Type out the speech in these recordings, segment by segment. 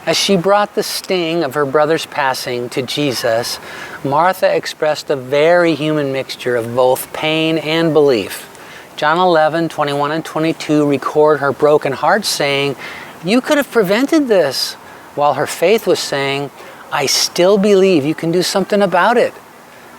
As she brought the sting of her brother's passing to Jesus, Martha expressed a very human mixture of both pain and belief. John 11:21 and 22 record her broken heart saying, "You could have prevented this," while her faith was saying, "I still believe you can do something about it."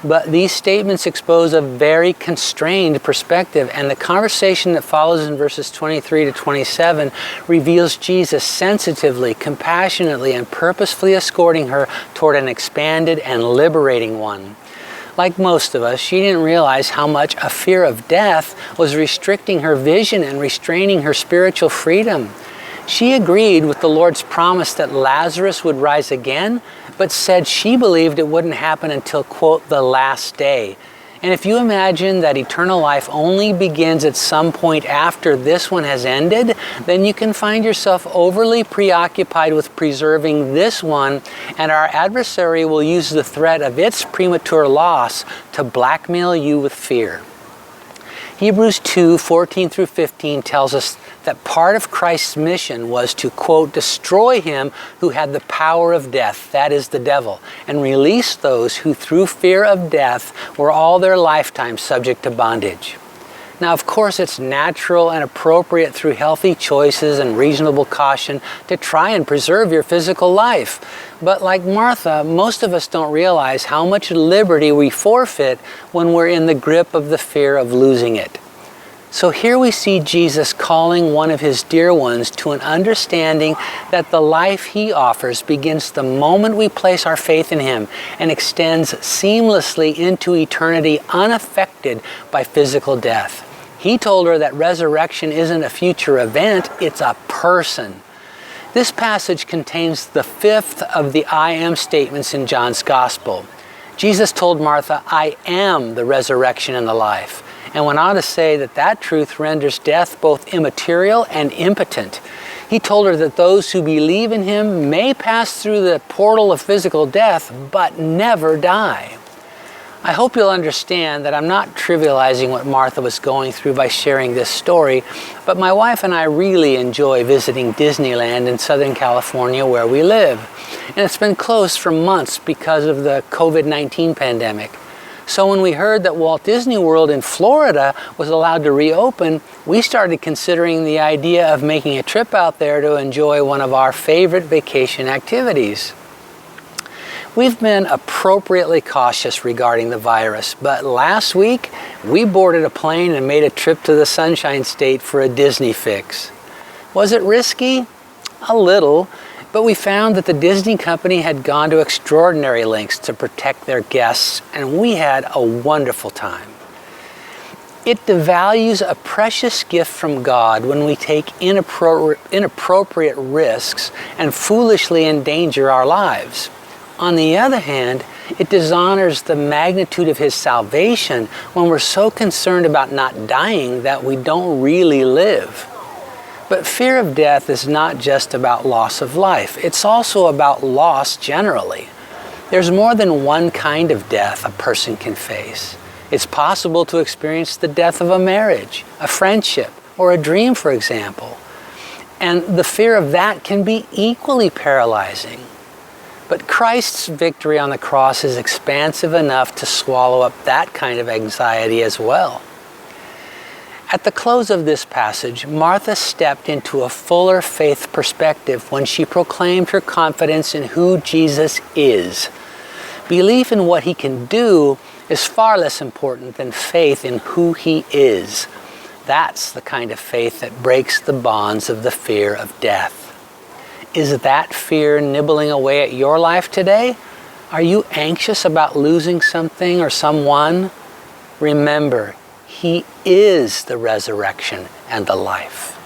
But these statements expose a very constrained perspective, and the conversation that follows in verses 23 to 27 reveals Jesus sensitively, compassionately, and purposefully escorting her toward an expanded and liberating one. Like most of us, she didn't realize how much a fear of death was restricting her vision and restraining her spiritual freedom. She agreed with the Lord's promise that Lazarus would rise again, but said she believed it wouldn't happen until, quote, the last day. And if you imagine that eternal life only begins at some point after this one has ended, then you can find yourself overly preoccupied with preserving this one, and our adversary will use the threat of its premature loss to blackmail you with fear. Hebrews 2:14 through 15 tells us that part of Christ's mission was to, quote, destroy him who had the power of death, that is the devil, and release those who through fear of death were all their lifetime subject to bondage. Now, of course, it's natural and appropriate through healthy choices and reasonable caution to try and preserve your physical life. But like Martha, most of us don't realize how much liberty we forfeit when we're in the grip of the fear of losing it. So here we see Jesus calling one of his dear ones to an understanding that the life he offers begins the moment we place our faith in him and extends seamlessly into eternity unaffected by physical death. He told her that resurrection isn't a future event, it's a person. This passage contains the fifth of the I am statements in John's Gospel. Jesus told Martha, "I am the resurrection and the life," and went on to say that that truth renders death both immaterial and impotent. He told her that those who believe in him may pass through the portal of physical death, but never die. I hope you'll understand that I'm not trivializing what Martha was going through by sharing this story, but my wife and I really enjoy visiting Disneyland in Southern California where we live. And it's been closed for months because of the COVID-19 pandemic. So when we heard that Walt Disney World in Florida was allowed to reopen, we started considering the idea of making a trip out there to enjoy one of our favorite vacation activities. We've been appropriately cautious regarding the virus, but last week we boarded a plane and made a trip to the Sunshine State for a Disney fix. Was it risky? A little. But we found that the Disney company had gone to extraordinary lengths to protect their guests, and we had a wonderful time. It devalues a precious gift from God when we take inappropriate risks and foolishly endanger our lives. On the other hand, it dishonors the magnitude of his salvation when we're so concerned about not dying that we don't really live. But fear of death is not just about loss of life. It's also about loss generally. There's more than one kind of death a person can face. It's possible to experience the death of a marriage, a friendship, or a dream, for example. And the fear of that can be equally paralyzing. But Christ's victory on the cross is expansive enough to swallow up that kind of anxiety as well. At the close of this passage, Martha stepped into a fuller faith perspective when she proclaimed her confidence in who Jesus is. Belief in what he can do is far less important than faith in who he is. That's the kind of faith that breaks the bonds of the fear of death. Is that fear nibbling away at your life today? Are you anxious about losing something or someone? Remember, he is the resurrection and the life.